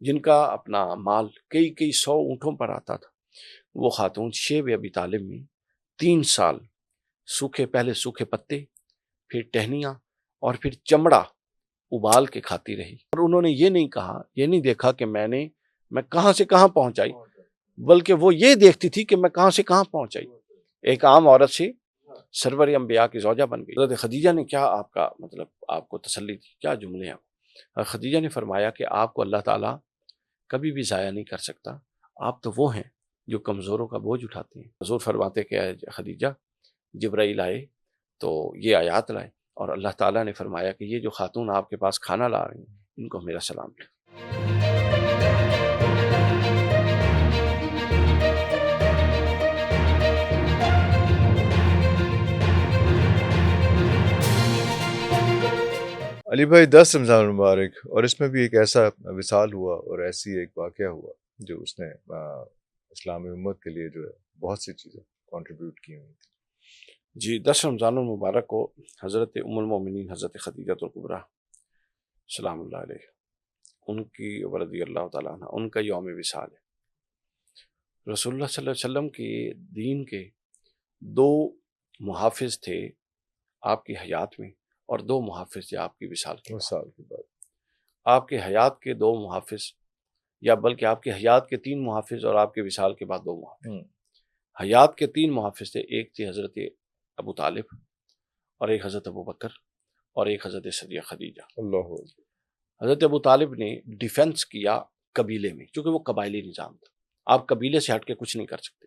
جن کا اپنا مال کئی کئی 100 اونٹوں پر آتا تھا، وہ خاتون شیب ابی طالب میں 3 سال پہلے سوکھے پتے، پھر ٹہنیاں اور پھر چمڑا ابال کے کھاتی رہی، اور انہوں نے یہ نہیں کہا، یہ نہیں دیکھا کہ میں کہاں سے کہاں پہنچائی، بلکہ وہ یہ دیکھتی تھی کہ میں کہاں سے کہاں پہنچائی، ایک عام عورت سے سرور انبیاء کی زوجہ بن گئی۔ حضرت خدیجہ نے کیا آپ کو تسلی دی، کیا جملے ہیں؟ اور خدیجہ نے فرمایا کہ آپ کو اللہ تعالیٰ کبھی بھی ضائع نہیں کر سکتا، آپ تو وہ ہیں جو کمزوروں کا بوجھ اٹھاتے ہیں۔ حضور فرماتے کہ خدیجہ، جبرائیل آئے تو یہ آیات لائے، اور اللہ تعالیٰ نے فرمایا کہ یہ جو خاتون آپ کے پاس کھانا لا رہی ہیں، ان کو میرا سلام دے۔ علی بھائی، 10 رمضان المبارک، اور اس میں بھی ایک ایسا وصال ہوا اور ایسی ایک واقعہ ہوا جو اس نے اسلامی امت کے لیے جو ہے بہت سی چیزیں کنٹریبیوٹ کی ہوئی تھی۔ جی، 10 رمضان المبارک کو حضرت ام المومنین حضرت خدیجہ الکبریٰ سلام اللہ علیہ، ان کی رضی اللہ تعالیٰ عنہ، ان کا یوم وصال ہے۔ رسول اللہ صلی اللہ علیہ وسلم کے دین کے 2 محافظ تھے آپ کی حیات میں، اور 2 محافظ تھے آپ کی وصال کے بعد۔ آپ کے حیات کے 2 محافظ، یا بلکہ آپ کی حیات کے 3 محافظ اور آپ کے وصال کے بعد 2 محافظ۔ حیات کے 3 محافظ تھے، ایک تھے حضرت ابو طالب، اور ایک حضرت ابو بکر، اور ایک حضرت سیدہ خدیجہ۔ اللہ حضرت ابو طالب نے ڈیفنس کیا قبیلے میں، چونکہ وہ قبائلی نظام تھا، آپ قبیلے سے ہٹ کے کچھ نہیں کر سکتے۔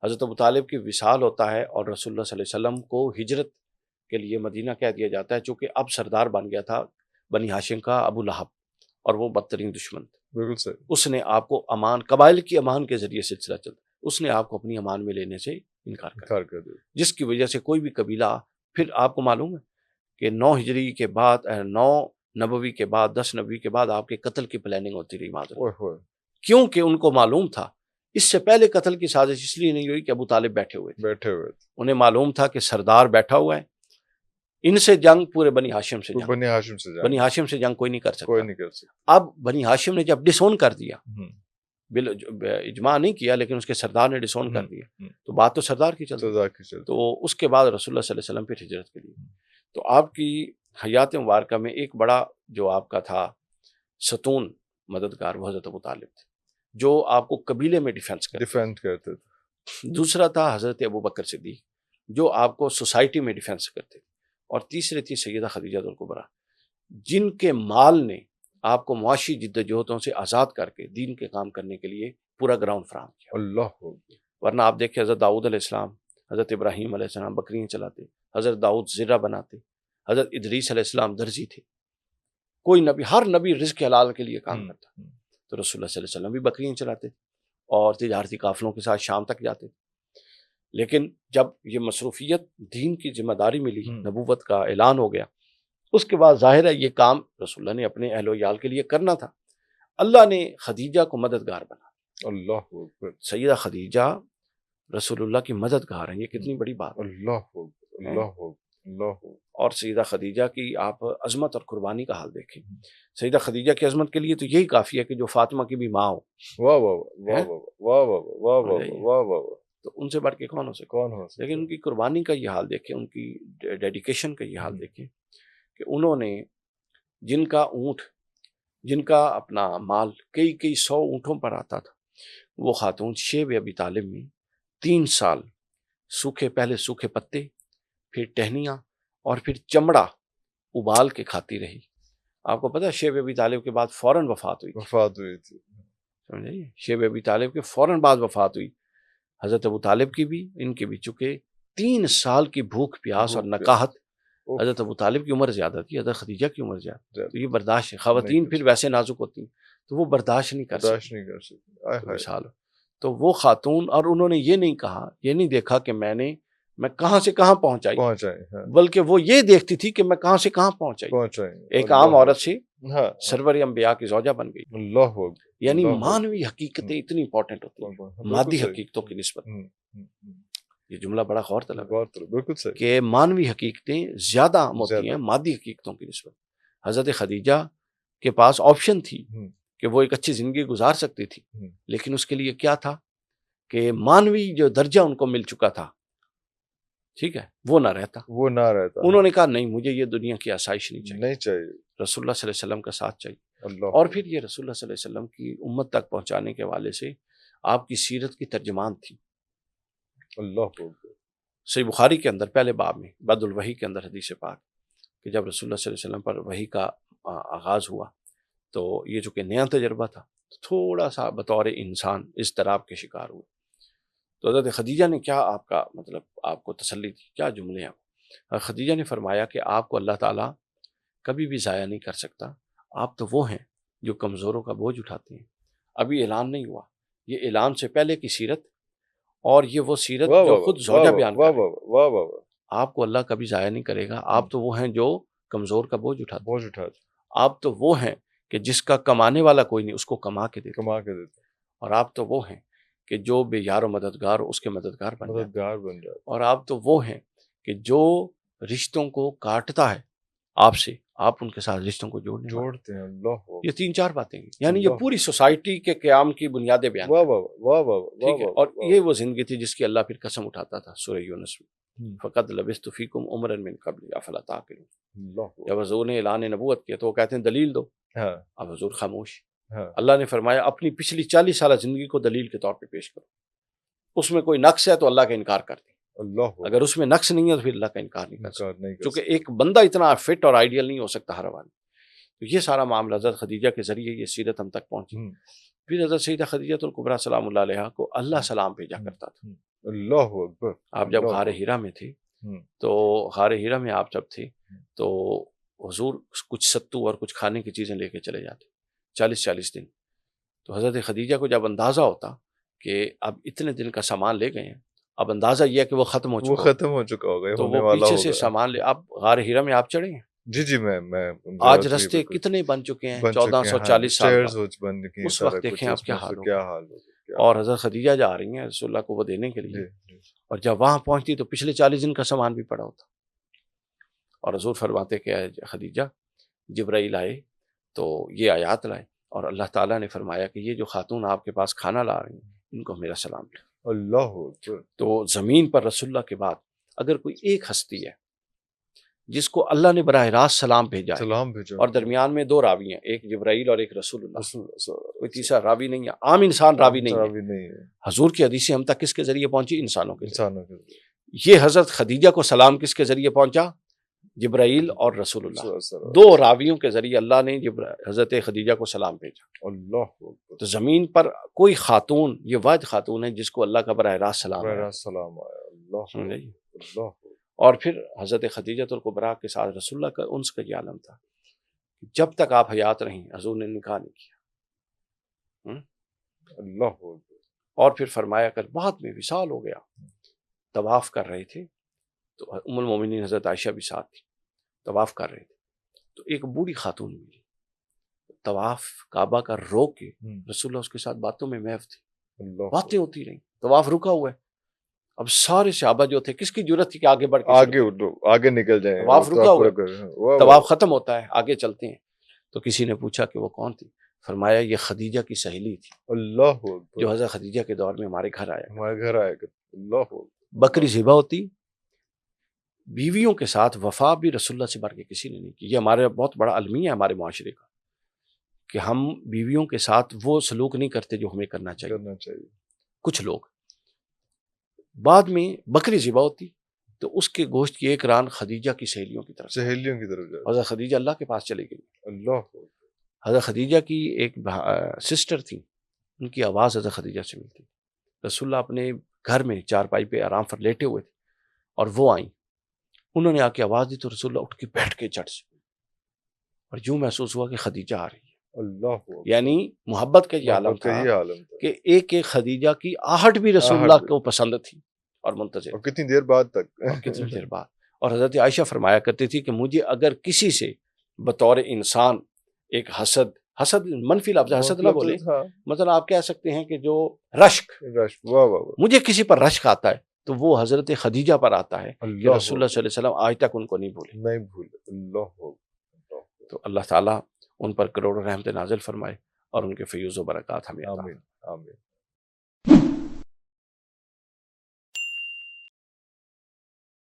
حضرت ابو طالب کی وصال ہوتا ہے، اور رسول اللہ صلی اللہ علیہ وسلم کو ہجرت کے لیے مدینہ کہہ دیا جاتا ہے، چونکہ اب سردار بن گیا تھا بنی ہاشم کا ابو لہب، اور وہ بدترین دشمن تھا۔ بالکل صحیح۔ اس نے آپ کو امان، قبائل کی امان کے ذریعے سلسلہ چلتا، اس نے آپ کو اپنی امان میں لینے سے انکار کر دیا، جس کی وجہ سے کوئی بھی قبیلہ، پھر آپ کو معلوم ہے کہ 9 ہجری کے بعد، 9 نبوی کے بعد، 10 نبوی کے بعد آپ کے قتل کی پلاننگ ہوتی رہی معذرت، کیونکہ ان کو معلوم تھا اس سے پہلے قتل کی سازش اس لیے نہیں ہوئی کہ ابو طالب بیٹھے ہوئے تھے، انہیں معلوم تھا کہ سردار بیٹھا ہوا ہے، ان سے جنگ پورے بنی ہاشم سے بنی ہاشم سے جنگ کوئی نہیں کر سکتا۔ اب بنی ہاشم نے جب ڈس اون کر دیا، اجماع نہیں کیا لیکن اس کے سردار نے ڈس اون کر دیا، تو بات تو سردار کی چلتی، تو اس کے بعد رسول اللہ صلی اللہ علیہ وسلم پھر ہجرت کے لیے۔ تو آپ کی حیات مبارکہ میں ایک بڑا جو آپ کا تھا ستون مددگار، وہ حضرت ابو طالب تھے، جو آپ کو قبیلے میں ڈیفنس کرتے تھے۔ دوسرا تھا حضرت ابو بکر صدیق، جو آپ کو سوسائٹی میں ڈیفنس کرتے تھے، اور تیسرے تھی سیدہ خدیجہ الکبریٰ، جن کے مال نے آپ کو معاشی جدوجہدوں سے آزاد کر کے دین کے کام کرنے کے لیے پورا گراؤنڈ فراہم کیا۔ اللہ، ورنہ آپ دیکھیں حضرت داؤد علیہ السلام، حضرت ابراہیم علیہ السلام بکریاں چلاتے، حضرت داؤد زرہ بناتے، حضرت ادریس علیہ السلام درزی تھے، کوئی نبی، ہر نبی رزق حلال کے لیے کام کرتا، تو رسول اللہ صلی اللہ علیہ وسلم بھی بکریاں چلاتے اور تجارتی قافلوں کے ساتھ شام تک جاتے۔ لیکن جب یہ مصروفیت دین کی ذمہ داری ملی، نبوت کا اعلان ہو گیا، اس کے بعد ظاہر ہے یہ کام رسول اللہ نے اپنے اہل و عیال کے لیے کرنا تھا، اللہ نے خدیجہ کو مددگار بنا۔ اللہ، سیدہ خدیجہ رسول اللہ کی مددگار ہیں، یہ کتنی بڑی بات ہے۔ اللہ، اور سیدہ خدیجہ کی آپ عظمت اور قربانی کا حال دیکھیں، سیدہ خدیجہ کی عظمت کے لیے تو یہی کافی ہے کہ جو فاطمہ کی بھی ماں ہو، واہ واہ واہ واہ واہ واہ، تو ان سے بڑھ کے کون ہو سکے؟ لیکن ان کی قربانی کا یہ حال دیکھیں، ان کی ڈیڈیکیشن کا یہ حال دیکھیں کہ انہوں نے جن کا اپنا مال کئی کئی 100 اونٹوں پر آتا تھا، وہ خاتون شیب ابی طالب میں 3 سال پہلے سوکھے پتے، پھر ٹہنیاں اور پھر چمڑا ابال کے کھاتی رہی۔ آپ کو پتہ ہے شیب ابی طالب کے بعد فوراً وفات ہوئی تھی، سمجھے؟ شیب ابی طالب کے فوراً بعد وفات ہوئی، حضرت ابو طالب کی بھی، ان کی بھی، چونکہ 3 سال کی بھوک پیاس اور نکاہت۔ حضرت ابو طالب کی عمر زیادہ تھی، حضرت خدیجہ کی عمر زیادہ، تو یہ برداشت ہے، خواتین پھر ویسے نازک ہوتی ہیں تو وہ برداشت نہیں کر سکتی، تو وہ خاتون، اور انہوں نے یہ نہیں کہا، یہ نہیں دیکھا کہ میں کہاں سے کہاں پہنچائی، بلکہ وہ یہ دیکھتی تھی کہ میں کہاں سے کہاں پہنچائی، ایک عام عورت سے سرور انبیاء کی زوجہ بن گئی۔ اللہ، یعنی مانوی حقیقتیں اتنی امپورٹنٹ ہوتی ہیں مادی حقیقتوں کی نسبت۔ یہ جملہ بڑا غور طلب ہے کہ مانوی حقیقتیں زیادہ اہم ہوتی ہیں مادی حقیقتوں کی نسبت۔ حضرت خدیجہ کے پاس آپشن تھی کہ وہ ایک اچھی زندگی گزار سکتی تھی، لیکن اس کے لیے کیا تھا کہ مانوی جو درجہ ان کو مل چکا تھا، ٹھیک ہے، وہ نہ رہتا. انہوں نے کہا نہیں، مجھے یہ دنیا کی آسائش نہیں چاہیے، رسول اللہ صلی اللہ علیہ وسلم کا ساتھ چاہیے. اور پھر یہ رسول اللہ صلی اللہ علیہ وسلم کی امت تک پہنچانے کے حوالے سے آپ کی سیرت کی ترجمان تھی. صحیح بخاری کے اندر پہلے باب میں بدء الوحی کے اندر حدیث پاک کہ جب رسول اللہ صلی اللہ علیہ وسلم پر وحی کا آغاز ہوا تو یہ جو کہ نیا تجربہ تھا، تھوڑا سا بطور انسان اضطراب کے شکار ہوئے. تو حضرت خدیجہ نے کیا آپ کا مطلب آپ کو تسلی دی، کیا جملے ہیں؟ خدیجہ نے فرمایا کہ آپ کو اللہ تعالیٰ کبھی بھی ضائع نہیں کر سکتا. آپ تو وہ ہیں جو کمزوروں کا بوجھ اٹھاتے ہیں. ابھی اعلان نہیں ہوا، یہ اعلان سے پہلے کی سیرت، اور یہ وہ سیرت جو خود زوجہ بیان کر رہے ہیں. آپ کو اللہ کبھی ضائع نہیں کرے گا. آپ تو وہ ہیں جو کمزور کا بوجھ اٹھاتے ہیں. آپ تو وہ ہیں کہ جس کا کمانے والا کوئی نہیں، اس کو کما کے دیتے. اور آپ تو وہ ہیں کہ جو بے یار و مددگار ہو اس کے مددگار بن جاتے. اور آپ تو وہ ہیں کہ جو رشتوں کو کاٹتا ہے آپ سے، آپ ان کے ساتھ رشتوں کو جوڑتے ہیں. یہ 3-4 باتیں ہیں، یعنی یہ پوری سوسائٹی کے قیام کی بنیادیں بیان ٹھیک ہے. اور یہ وہ زندگی تھی جس کی اللہ پھر قسم اٹھاتا تھا سورہ یونس میں، فقد لبثت فیکم عمرا من قبل افلا تعقلون. جب حضور نے اعلان نبوت کیا تو وہ کہتے ہیں دلیل دو. اب حضور خاموش. اللہ نے فرمایا اپنی پچھلی 40 سالہ زندگی کو دلیل کے طور پہ پیش کرو. اس میں کوئی نقص ہے تو اللہ کا انکار کر دیں، اگر اس میں نقص نہیں ہے تو پھر اللہ کا انکار نہیں کر سکتے، کیونکہ ایک بندہ اتنا فٹ اور آئیڈیل نہیں ہو سکتا ہر وقت. تو یہ سارا معاملہ حضرت خدیجہ کے ذریعے یہ سیرت ہم تک پہنچی. پھر حضرت سیدہ خدیجہ الکبریٰ سلام اللہ علیہا کو اللہ سلام بھیجا کرتا تھا. اللہ اکبر. آپ جب غار ہیرا میں تھے تو غار ہیرا میں آپ جب تھے تو حضور کچھ ستو اور کچھ کھانے کی چیزیں لے کے چلے جاتے 40 دن. تو حضرت خدیجہ کو جب اندازہ ہوتا کہ اب اتنے دن کا سامان لے گئے ہیں، اب اندازہ یہ ہے کہ وہ ختم ہو چکا ہوگا، تو وہ پیچھے سے سامان لے. آپ غار ہیرا میں آپ چڑھے ہیں؟ جی میں آج رستے کتنے بن چکے ہیں، 1440 سال اس وقت دیکھیں آپ کیا حال ہوگا. اور حضرت خدیجہ جا رہی ہیں رسول اللہ کو وہ دینے کے لیے، اور جب وہاں پہنچتی تو پچھلے 40 دن کا سامان بھی پڑا ہوتا. اور حضور فرماتے کہ خدیجہ جبرائیل آئے تو یہ آیات لائے، اور اللہ تعالیٰ نے فرمایا کہ یہ جو خاتون آپ کے پاس کھانا لا رہی ہیں ان کو میرا سلام دے. اللہ. تو زمین پر رسول اللہ کے بعد اگر کوئی ایک ہستی ہے جس کو اللہ نے براہ راست سلام بھیجا اور درمیان میں 2 راوی ہیں، ایک جبرائیل اور ایک رسول اللہ، کوئی تیسرا راوی نہیں ہے، عام انسان راوی نہیں ہے. حضور کی حدیثیں ہم تک کس کے ذریعے پہنچی؟ انسانوں کے ذریعے. یہ حضرت خدیجہ کو سلام کس کے ذریعے پہنچا؟ جبرائیل اور رسول اللہ، 2 راویوں کے ذریعے اللہ نے حضرت خدیجہ کو سلام بھیجا. اللہ. تو زمین پر کوئی خاتون، یہ واحد خاتون ہے جس کو اللہ کا براہ راست سلام آیا. اور پھر حضرت خدیجہ الکبریٰ کے ساتھ رسول اللہ کا انس کا یہ عالم تھا، جب تک آپ حیات رہیں حضور نے نکاح نہیں کیا. اللہ. اور پھر فرمایا کر بعد میں وصال ہو گیا، طواف کر رہے تھے تو ام المومنین حضرت عائشہ بھی ساتھ تھی، طواف کر رہے تھے تو ایک بوڑھی خاتون ملی، طواف کعبہ کا روک کے رسول اللہ اس کے ساتھ باتوں میں محو تھی، باتیں ہوتی رہیں، طواف رکا ہوا ہے. اب سارے صحابہ جو تھے کس کی جرت تھی کہ آگے بڑھ کے آگے نکل جائیں، طواف رکا ہوا ہے، طواف ختم ہوتا ہے، آگے چلتے ہیں. تو کسی نے پوچھا کہ وہ کون تھی؟ فرمایا یہ خدیجہ کی سہیلی تھی. اللہ. جو حضرت خدیجہ کے دور میں ہمارے گھر آیا. اللہ. بکری ذبح ہوتی، بیویوں کے ساتھ وفا بھی رسول اللہ سے بڑھ کے کسی نے نہیں کی. یہ ہمارے بہت بڑا المیہ ہے ہمارے معاشرے کا کہ ہم بیویوں کے ساتھ وہ سلوک نہیں کرتے جو ہمیں کرنا چاہیے. کچھ لوگ بعد میں بکری ذبح ہوتی تو اس کے گوشت کی ایک ران خدیجہ کی سہیلیوں کی طرف حضرت خدیجہ اللہ کے پاس چلی گئی. اللہ. حضرت خدیجہ کی ایک سسٹر تھی، ان کی آواز حضرت خدیجہ سے ملتی. رسول اللہ اپنے گھر میں چارپائی پہ آرام پر لیٹے ہوئے تھے اور وہ آئیں، انہوں نے آ کے آواز دی تو رسول اللہ اٹھ کے بیٹھ کے جھٹ سے، اور یوں محسوس ہوا کہ خدیجہ آ رہی ہے. اللہ. یعنی محبت کا یہ عالم تھا کہ ایک ایک خدیجہ کی آہٹ بھی رسول اللہ کو پسند تھی اور منتظر. اور کتنی دیر بعد تک اور حضرت عائشہ فرمایا کرتی تھی کہ مجھے اگر کسی سے بطور انسان ایک حسد منفی لفظ حسد نہ بولے، مثلا آپ کہہ سکتے ہیں کہ جو رشک، مجھے کسی پر رشک آتا ہے تو وہ حضرت خدیجہ پر آتا ہے کہ رسول اللہ صلی اللہ علیہ وسلم آج تک ان کو نہیں بھولے. اللہ. تو اللہ تعالیٰ ان پر کروڑوں رحمت نازل فرمائے. اور ان کے فیوز و برکات ہمیں عطا آمین آمین